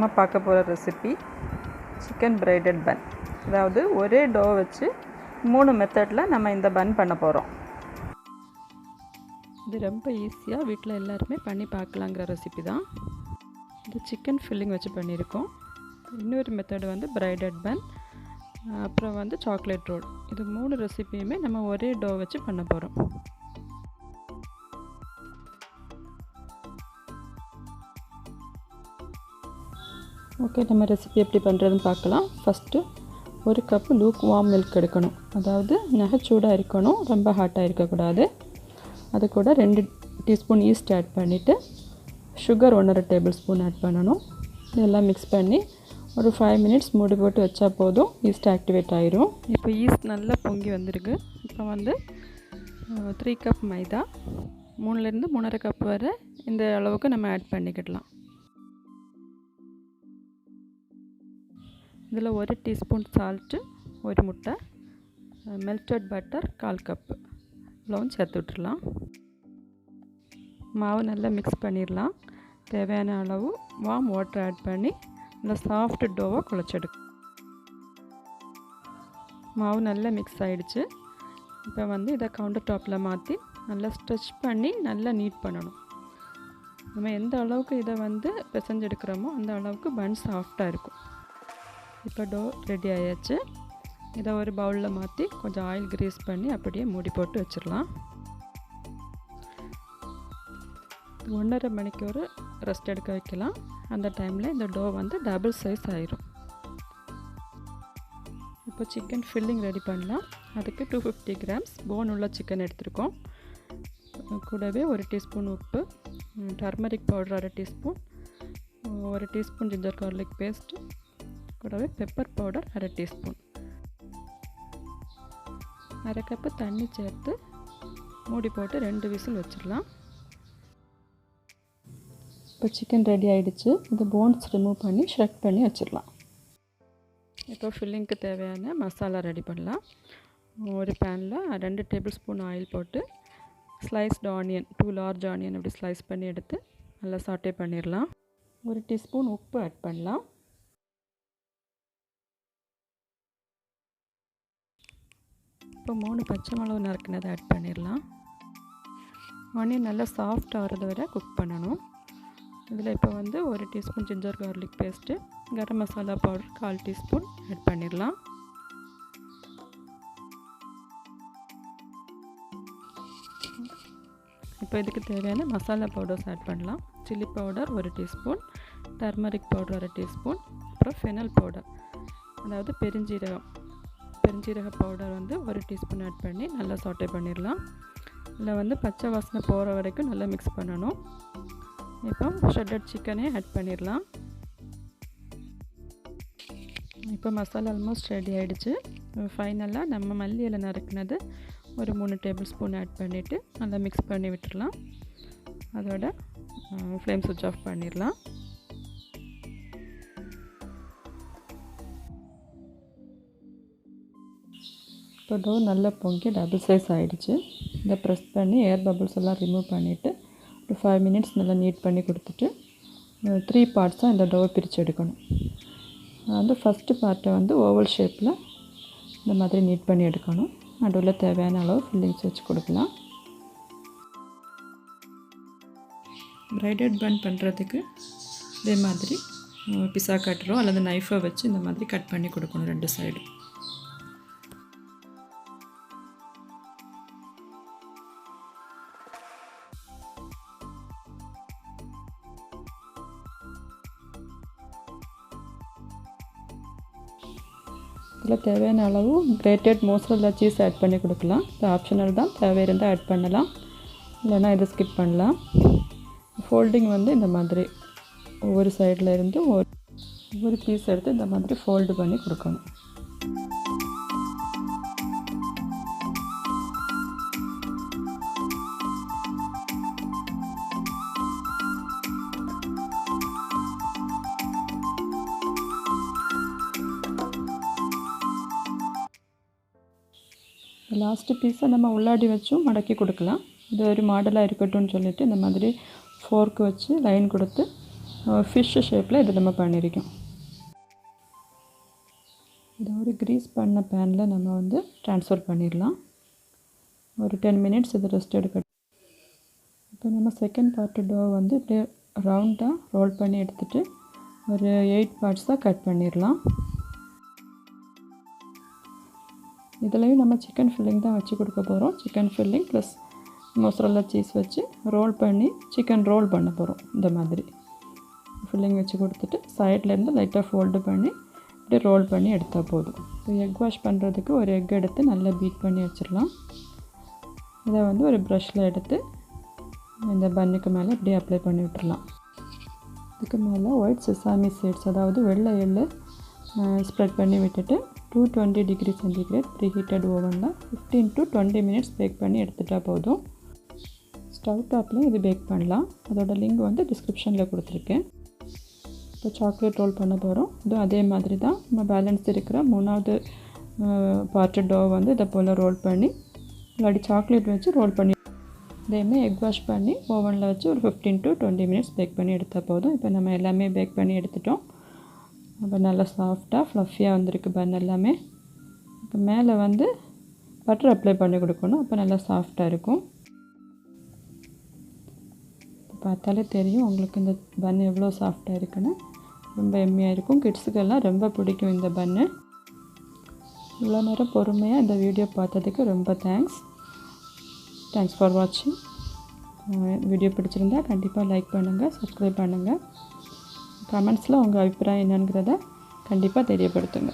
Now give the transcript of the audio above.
நம்ம பார்க்க போகிற ரெசிபி சிக்கன் பிரைடட் பன். அதாவது ஒரே டோ வச்சு 3 மெத்தடில் நம்ம இந்த பன் பண்ண போகிறோம். இது ரொம்ப ஈஸியாக வீட்டில் எல்லாருமே பண்ணி பார்க்கலாங்கிற ரெசிபி தான். இது சிக்கன் ஃபில்லிங் வச்சு பண்ணியிருக்கோம். இன்னொரு மெத்தடு வந்து பிரைடட் பன், அப்புறம் வந்து சாக்லேட் ரோல். இது 3 ரெசிபியுமே நம்ம ஒரே டோ வச்சு பண்ண போகிறோம். ஓகே, நம்ம ரெசிபி எப்படி பண்ணுறதுன்னு பார்க்கலாம். First 1 cup lukewarm milk எடுக்கணும். அதாவது நகைச்சூடாக இருக்கணும், ரொம்ப ஹாட்டாக இருக்கக்கூடாது. அது கூட 2 டீஸ்பூன் ஈஸ்ட் ஆட் பண்ணிவிட்டு சுகர் 1.5 டேபிள் ஸ்பூன் ஆட் பண்ணணும். இதெல்லாம் மிக்ஸ் பண்ணி ஒரு 5 மினிட்ஸ் மூடி போட்டு வச்சா போதும், ஈஸ்ட் ஆக்டிவேட் ஆயிரும். இப்போ ஈஸ்ட் நல்லா பொங்கி வந்திருக்கு. இப்போ வந்து 3 கப் மைதா, 3லேருந்து 3.5 கப் வரை இந்த அளவுக்கு நம்ம ஆட் பண்ணிக்கிடலாம். இதில் 1 டீஸ்பூன் சால்ட்டு, 1 முட்டை, மெல்டட் பட்டர் 1/4 கப்பு இவ்வளவும் சேர்த்து விட்டுடலாம். மாவு நல்லா மிக்ஸ் பண்ணிடலாம். தேவையான அளவு வார்ம் வாட்டர் ஆட் பண்ணி நல்லா சாஃப்ட் டோவாக குழச்செடுக்கும். மாவு நல்லா மிக்ஸ் ஆகிடுச்சு. இப்போ வந்து இதை கவுண்டர் டாப்பில் மாற்றி நல்லா ஸ்ட்ரெச் பண்ணி நல்லா நீட் பண்ணணும். நம்ம எந்த அளவுக்கு இதை வந்து பிசைஞ்செடுக்கிறோமோ அந்த அளவுக்கு பன் சாஃப்டாக இருக்கும். இப்போ டோ ரெடி ஆயாச்சு. இதை ஒரு பவுலில் மாற்றி கொஞ்சம் ஆயில் கிரீஸ் பண்ணி அப்படியே மூடி போட்டு வச்சிடலாம். 1.5 மணிக்கு ஒரு ரெஸ்ட் எடுக்க வைக்கலாம். அந்த டைமில் இந்த டோ வந்து டபுள் சைஸ் ஆயிரும். இப்போ சிக்கன் ஃபில்லிங் ரெடி பண்ணலாம். அதுக்கு 250 கிராம்ஸ் போன் உள்ள சிக்கன் எடுத்துருக்கோம். கூடவே 1 டீஸ்பூன் உப்பு, turmeric powder 1/2 teaspoon, 1 teaspoon ginger garlic paste, கூடவே பெப்பர் பவுடர் 1/2 டீஸ்பூன், 1/2 கப்பு தண்ணி சேர்த்து மூடி போட்டு 2 விசில் வச்சிடலாம். இப்போ சிக்கன் ரெடி ஆகிடுச்சு. இந்த போன்ஸ் ரிமூவ் பண்ணி ஷ்ரெட் பண்ணி வச்சிடலாம். இப்போ ஃபில்லிங்க்கு தேவையான மசாலா ரெடி பண்ணலாம். ஒரு பேனில் 2 டேபிள் ஸ்பூன் ஆயில் போட்டு ஸ்லைஸ்டு ஆனியன், 2 லார்ஜ் ஆனியன் அப்படி ஸ்லைஸ் பண்ணி எடுத்து நல்லா சாட்டே பண்ணிடலாம். 1 டீஸ்பூன் உப்பு ஆட் பண்ணலாம். இப்போ 3 பச்சை மிளகு நறுக்கினதை ஆட் பண்ணிடலாம். ஆனியன் நல்லா சாஃப்ட் ஆகிறது வரை குக் பண்ணணும். இதில் இப்போ வந்து 1 teaspoon ginger garlic paste, garam masala powder 1/4 teaspoon add பண்ணிடலாம். இப்போ இதுக்கு தேவையான மசாலா பவுடர்ஸ் ஆட் பண்ணலாம். Chilli powder 1 teaspoon, turmeric powder 1/2 teaspoon, அப்புறம் ஃபென்னல் பவுடர் அதாவது பெருஞ்சீரக பவுடர் வந்து 1 டீஸ்பூன் ஆட் பண்ணி நல்லா சாட்டே பண்ணிடலாம். இதில் வந்து பச்சை வாசனை போகிற வரைக்கும் நல்லா மிக்ஸ் பண்ணணும். இப்போ ஷ்ரெட்டட் சிக்கனே ஆட் பண்ணிடலாம். இப்போ மசாலா ஆல்மோஸ்ட் ரெடி ஆகிடுச்சு. ஃபைனலாக நம்ம மல்லி இலை நறுக்கினது ஒரு 3 டேபிள் ஸ்பூன் ஆட் பண்ணிவிட்டு நல்லா மிக்ஸ் பண்ணி விட்டுடலாம். அதோட ஃப்ளேம் சுவிட்ச் ஆஃப் பண்ணிடலாம். இப்போ டோ நல்லா பொங்கி டபுள் சைஸ் ஆகிடுச்சு. இதை ப்ரெஸ் பண்ணி ஏர் பபிள்ஸ் எல்லாம் ரிமூவ் பண்ணிவிட்டு ஒரு 5 மினிட்ஸ் நல்லா நீட் பண்ணி கொடுத்துட்டு 3 பார்ட்ஸாக இந்த டோவை பிரித்து எடுக்கணும். வந்து ஃபஸ்ட்டு பார்ட்டை வந்து ஓவல் ஷேப்பில் இந்த மாதிரி நீட் பண்ணி எடுக்கணும். நடுவில் தேவையான அளவு ஃபில்லிங்ஸ் வச்சு கொடுக்கலாம். பிரைடட் பன் பண்ணுறதுக்கு இதே மாதிரி பிஸா கட்டரோ அல்லது நைஃபை வச்சு இந்த மாதிரி கட் பண்ணி கொடுக்கணும் 2 சைடு. இதில் தேவையான அளவு கிரேட்டட் mozzarella சீஸ் ஆட் பண்ணி கொடுக்கலாம். இது ஆப்ஷனல் தான், தேவை இருந்தால் ஆட் பண்ணலாம், இல்லைனா இதை ஸ்கிப் பண்ணலாம். ஃபோல்டிங் வந்து இந்த மாதிரி ஒவ்வொரு சைடில் இருந்து ஒவ்வொரு பீஸ் எடுத்து இந்த மாதிரி ஃபோல்டு பண்ணி கொடுக்கணும். லாஸ்ட்டு பீஸை நம்ம உள்ளாடி வச்சும் மடக்கி கொடுக்கலாம். இது ஒரு மாடலாக இருக்கட்டும்னு சொல்லிவிட்டு இந்த மாதிரி ஃபோர்க்கு வச்சு லைன் கொடுத்து ஃபிஷ் ஷேப்பில் இது நம்ம பண்ணியிருக்கோம். இதை ஒரு க்ரீஸ் பண்ண பேனில் நம்ம வந்து ட்ரான்ஸ்ஃபர் பண்ணிடலாம். ஒரு 10 மினிட்ஸ் இது ரெஸ்ட் எடுக்கட்டும். இப்போ நம்ம செகண்ட் பார்ட்டு டோ வந்து இப்படியே ரவுண்டாக ரோல் பண்ணி எடுத்துகிட்டு ஒரு 8 பார்ட்ஸாக கட் பண்ணிடலாம். இதுலேயும் நம்ம சிக்கன் ஃபில்லிங் தான் வச்சு கொடுக்க போகிறோம். Chicken filling plus mozzarella cheese வச்சு ரோல் பண்ணி சிக்கன் ரோல் பண்ண போகிறோம். இந்த மாதிரி ஃபில்லிங் வச்சு கொடுத்துட்டு சைட்லேருந்து லைட்டாக ஃபோல்டு பண்ணி இப்படியே ரோல் பண்ணி எடுத்தால் போதும். இப்போ எக் வாஷ் பண்ணுறதுக்கு ஒரு எக் எடுத்து நல்லா பீட் பண்ணி வச்சிடலாம். இதை வந்து ஒரு ப்ரஷில் எடுத்து இந்த பன்னுக்கு மேலே இப்படியே அப்ளை பண்ணி விட்டுடலாம். இதுக்கு மேலே ஒயிட் செசாமி சீட்ஸ் அதாவது வெள்ளை எள்ளு ஸ்ப்ரெட் பண்ணி விட்டுட்டு 220 டிகிரி சென்டிகிரேட் ப்ரீஹீட்டட் ஓவனில் 15 to 20 மினிட்ஸ் பேக் பண்ணி எடுத்துட்டால் போதும். ஸ்டவ் டாப்லேயும் இது பேக் பண்ணலாம். அதோட லிங்க் வந்து டிஸ்கிரிப்ஷனில் கொடுத்துருக்கேன். இப்போ சாக்லேட் ரோல் பண்ண போகிறோம். இதுவும் அதே மாதிரி தான் நம்ம பேலன்ஸ் இருக்கிற 3வது பார்ட்டு டோ வந்து இதை போல் ரோல் பண்ணி இல்லாட்டி சாக்லேட் வச்சு ரோல் பண்ணி இதேமே எக் வாஷ் பண்ணி ஓவனில் வச்சு ஒரு 15 to 20 மினிட்ஸ் பேக் பண்ணி எடுத்தால் போதும். இப்போ நம்ம எல்லாமே பேக் பண்ணி எடுத்துட்டோம். அப்போ நல்லா சாஃப்டாக ஃப்ளஃபியாக வந்திருக்கு பன் எல்லாமே. இப்போ மேலே வந்து பட்டர் அப்ளை பண்ணி கொடுக்கணும். அப்போ நல்லா சாஃப்டாக இருக்கும். இப்போ பார்த்தாலே தெரியும் உங்களுக்கு இந்த பன் எவ்வளோ சாஃப்டாக இருக்குன்னு. ரொம்ப எம்மியாக இருக்கும். கிட்ஸுக்கெல்லாம் ரொம்ப பிடிக்கும் இந்த பன்னு. இவ்வளோ நேரம் பொறுமையாக இந்த வீடியோ பார்த்ததுக்கு ரொம்ப தேங்க்ஸ் ஃபார் வாட்சிங். வீடியோ பிடிச்சிருந்தா கண்டிப்பாக லைக் பண்ணுங்கள், சப்ஸ்கிரைப் பண்ணுங்கள். கமெண்ட்ஸில் உங்கள் அபிப்பிராயம் என்னங்கிறத கண்டிப்பாக தெரியப்படுத்துங்க.